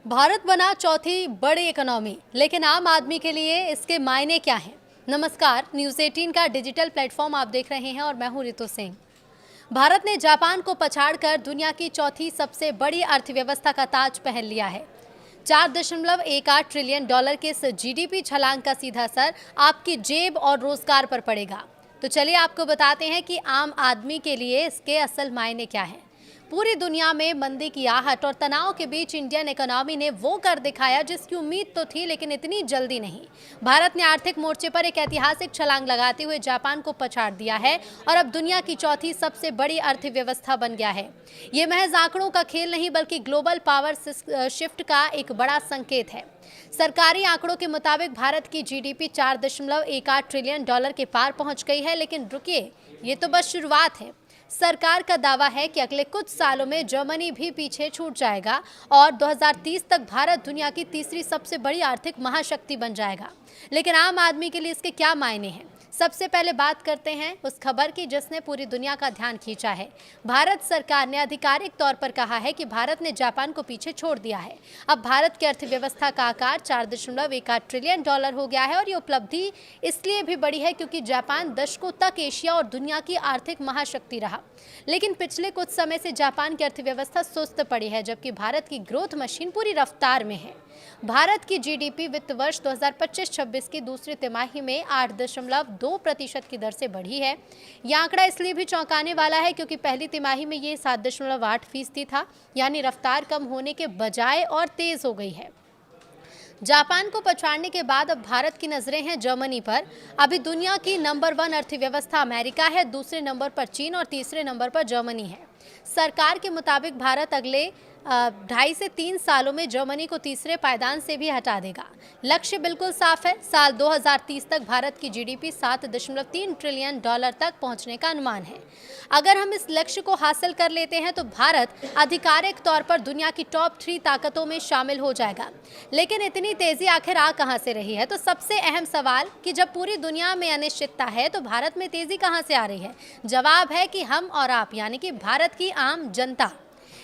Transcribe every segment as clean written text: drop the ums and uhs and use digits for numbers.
भारत बना चौथी बड़ी इकोनॉमी, लेकिन आम आदमी के लिए इसके मायने क्या हैं? नमस्कार, न्यूज़ 18 का डिजिटल प्लेटफॉर्म आप देख रहे हैं और मैं हूं रितु सिंह। भारत ने जापान को पछाड़कर दुनिया की चौथी सबसे बड़ी अर्थव्यवस्था का ताज पहन लिया है। 4.18 ट्रिलियन डॉलर के इस जीडीपी छलांग का सीधा असर आपकी जेब और रोजगार पर पड़ेगा। तो चलिए आपको बताते हैं कि आम आदमी के लिए इसके असल मायने क्या हैं। पूरी दुनिया में मंदी की आहट और तनाव के बीच इंडियन इकोनॉमी ने वो कर दिखाया जिसकी उम्मीद तो थी, लेकिन इतनी जल्दी नहीं। भारत ने आर्थिक मोर्चे पर एक ऐतिहासिक छलांग लगाते हुए जापान को पछाड़ दिया है और अब दुनिया की चौथी सबसे बड़ी अर्थव्यवस्था बन गया है। ये महज आंकड़ों का खेल नहीं, बल्कि ग्लोबल पावर शिफ्ट का एक बड़ा संकेत है। सरकारी आंकड़ों के मुताबिक भारत की जीडीपी 4.18 ट्रिलियन डॉलर के पार पहुंच गई है। लेकिन रुकिए, ये तो बस शुरुआत है। सरकार का दावा है कि अगले कुछ सालों में जर्मनी भी पीछे छूट जाएगा और 2030 तक भारत दुनिया की तीसरी सबसे बड़ी आर्थिक महाशक्ति बन जाएगा। लेकिन आम आदमी के लिए इसके क्या मायने हैं? सबसे पहले बात करते हैं उस खबर की जिसने पूरी दुनिया का ध्यान खींचा है। भारत सरकार ने आधिकारिक तौर पर कहा है कि भारत ने जापान को पीछे छोड़ दिया है। अब भारत की अर्थव्यवस्था का आकार 4.18 ट्रिलियन डॉलर हो गया है और ये उपलब्धि इसलिए भी बड़ी है क्योंकि जापान दशकों तक एशिया और दुनिया की आर्थिक महाशक्ति रहा। लेकिन पिछले कुछ समय से जापान की अर्थव्यवस्था सुस्त पड़ी है, जबकि भारत की ग्रोथ मशीन पूरी रफ्तार में है। भारत की जीडीपी वित्त वर्ष 2025-26 की दूसरी तिमाही में 8.2% की दर से बढ़ी है। यह आंकड़ा इसलिए भी चौंकाने वाला है क्योंकि पहली तिमाही में ये 7.8% था, यानी रफ्तार कम होने के बजाय और तेज हो गई है। जापान को पछाड़ने के बाद अब भारत की नजरें हैं जर्मनी पर। अभी दुनिया की नंबर 1 अर्थव्यवस्था अमेरिका है, दूसरे नंबर पर चीन और तीसरे नंबर पर जर्मनी है। सरकार के मुताबिक भारत अगले 2.5 से 3 सालों में जर्मनी को तीसरे पायदान से भी हटा देगा। लक्ष्य बिल्कुल साफ है, साल 2030 तक भारत की जीडीपी 7.3 ट्रिलियन डॉलर तक पहुंचने का अनुमान है। अगर हम इस लक्ष्य को हासिल कर लेते हैं तो भारत आधिकारिक तौर पर दुनिया की टॉप 3 ताकतों में शामिल हो जाएगा। लेकिन इतनी तेजी आखिर आ कहां से रही है? तो सबसे अहम सवाल कि जब पूरी दुनिया में अनिश्चितता है तो भारत में तेजी कहां से आ रही है? जवाब है कि हम और आप, यानी कि भारत की आम जनता।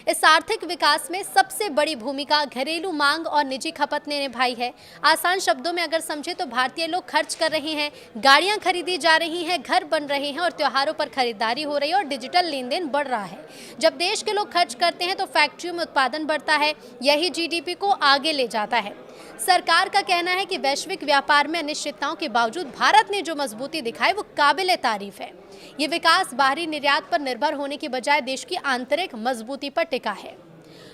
इस आर्थिक विकास में सबसे बड़ी भूमिका घरेलू मांग और निजी खपत ने निभाई है। आसान शब्दों में अगर समझे तो भारतीय लोग खर्च कर रहे हैं, गाड़ियां खरीदी जा रही हैं, घर बन रहे हैं और त्योहारों पर खरीदारी हो रही है और डिजिटल लेन देन बढ़ रहा है। जब देश के लोग खर्च करते हैं तो फैक्ट्रियों में उत्पादन बढ़ता है, यही जीडीपी को आगे ले जाता है। सरकार का कहना है कि वैश्विक व्यापार में अनिश्चितताओं के बावजूद भारत ने जो मजबूती दिखाई वो काबिले तारीफ है। ये विकास बाहरी निर्यात पर निर्भर होने की बजाय देश की आंतरिक मजबूती पर टिका है।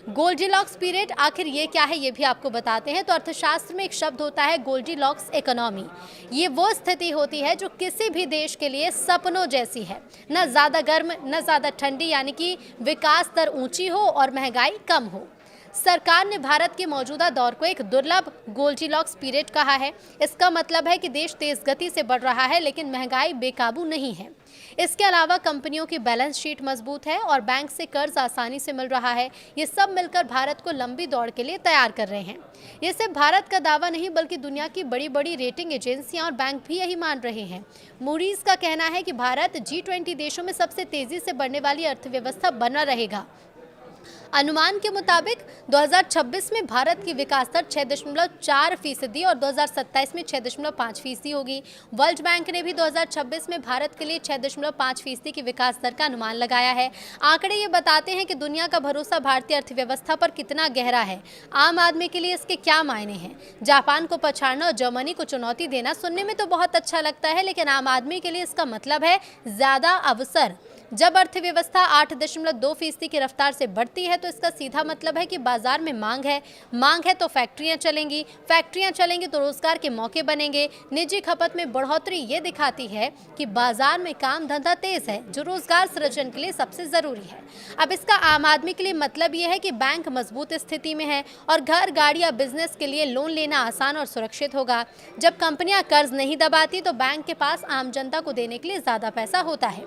गोल्डीलॉक्स पीरियड, आखिर ये क्या है ये भी आपको बताते हैं। तो अर्थशास्त्र में एक शब्द होता है गोल्डीलॉक्स इकोनॉमी। ये वो स्थिति होती है जो किसी भी देश के लिए सपनों जैसी है, न ज़्यादा गर्म न ज़्यादा ठंडी, यानी कि विकास दर ऊंची हो और महंगाई कम हो। सरकार ने भारत के मौजूदा दौर को एक दुर्लभ गोल्डीलॉक्स पीरियड कहा है। इसका मतलब है कि देश तेज गति से बढ़ रहा है लेकिन महंगाई बेकाबू नहीं है। इसके अलावा कंपनियों की बैलेंस शीट मजबूत है और बैंक से कर्ज आसानी से मिल रहा है। ये सब मिलकर भारत को लंबी दौड़ के लिए तैयार कर रहे हैं। ये सिर्फ भारत का दावा नहीं, बल्कि दुनिया की बड़ी बड़ी रेटिंग एजेंसियां और बैंक भी यही मान रहे हैं। मूडीज का कहना है कि भारत G20 देशों में सबसे तेजी से बढ़ने वाली अर्थव्यवस्था बना रहेगा। अनुमान के मुताबिक 2026 में भारत की विकास दर 6.4% और 2027 में 6.5% होगी। वर्ल्ड बैंक ने भी 2026 में भारत के लिए 6.5% की विकास दर का अनुमान लगाया है। आंकड़े ये बताते हैं कि दुनिया का भरोसा भारतीय अर्थव्यवस्था पर कितना गहरा है। आम आदमी के लिए इसके क्या मायने हैं? जापान को पछाड़ना और जर्मनी को चुनौती देना सुनने में तो बहुत अच्छा लगता है, लेकिन आम आदमी के लिए इसका मतलब है ज्यादा अवसर। जब अर्थव्यवस्था 8.2% की रफ्तार से बढ़ती है तो इसका सीधा मतलब है कि बाजार में मांग है तो फैक्ट्रियां चलेंगी तो रोजगार के मौके बनेंगे। निजी खपत में बढ़ोतरी ये दिखाती है कि बाजार में काम धंधा तेज है, जो रोजगार सृजन के लिए सबसे जरूरी है। अब इसका आम आदमी के लिए मतलब ये है कि बैंक मजबूत स्थिति में है और घर, गाड़ी या बिजनेस के लिए लोन लेना आसान और सुरक्षित होगा। जब कंपनियां कर्ज नहीं दबाती तो बैंक के पास आम जनता को देने के लिए ज्यादा पैसा होता है।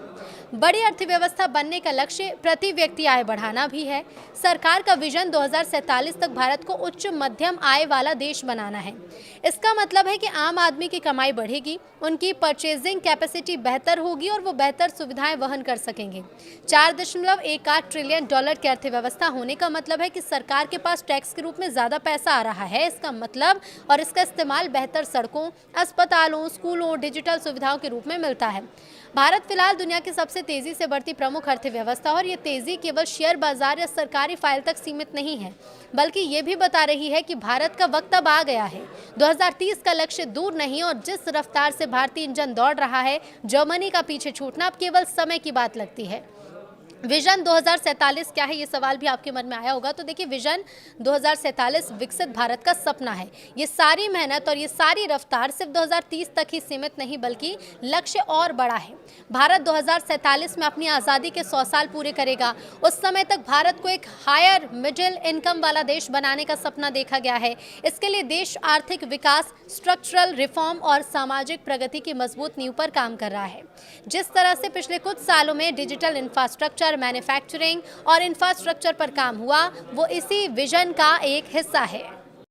बड़ी अर्थव्यवस्था बनने का लक्ष्य प्रति व्यक्ति आय बढ़ाना भी है। सरकार का विजन 2047 तक भारत को उच्च मध्यम आय वाला देश बनाना है। इसका मतलब है कि आम आदमी की कमाई बढ़ेगी, उनकी परचेजिंग कैपेसिटी बेहतर होगी और वो बेहतर सुविधाएं वहन कर सकेंगे। 4.18 ट्रिलियन डॉलर की अर्थव्यवस्था होने का मतलब है कि सरकार के पास टैक्स के रूप में ज़्यादा पैसा आ रहा है। इसका मतलब और इसका इस्तेमाल बेहतर सड़कों, अस्पतालों, स्कूलों, डिजिटल सुविधाओं के रूप में मिलता है। भारत फिलहाल दुनिया की सबसे तेजी से बढ़ती प्रमुख अर्थव्यवस्था और ये तेजी केवल शेयर बाजार या सरकारी फाइल तक सीमित नहीं है, बल्कि ये भी बता रही है कि भारत का वक्त अब आ गया है। 2030 का लक्ष्य दूर नहीं और जिस रफ्तार से भारतीय इंजन दौड़ रहा है, जर्मनी का पीछे छूटना अब केवल समय की बात लगती है। विजन 2047 क्या है, ये सवाल भी आपके मन में आया होगा। तो देखिए, विजन 2047 विकसित भारत का सपना है। ये सारी मेहनत और ये सारी रफ्तार सिर्फ 2030 तक ही सीमित नहीं, बल्कि लक्ष्य और बड़ा है। भारत 2047 में अपनी आज़ादी के 100 साल पूरे करेगा। उस समय तक भारत को एक हायर मिडिल इनकम वाला देश बनाने का सपना देखा गया है। इसके लिए देश आर्थिक विकास, स्ट्रक्चरल रिफॉर्म और सामाजिक प्रगति की मजबूत नींव पर काम कर रहा है। जिस तरह से पिछले कुछ सालों में डिजिटल इंफ्रास्ट्रक्चर, मैन्युफैक्चरिंग और इंफ्रास्ट्रक्चर पर काम हुआ, वो इसी विजन का एक हिस्सा है।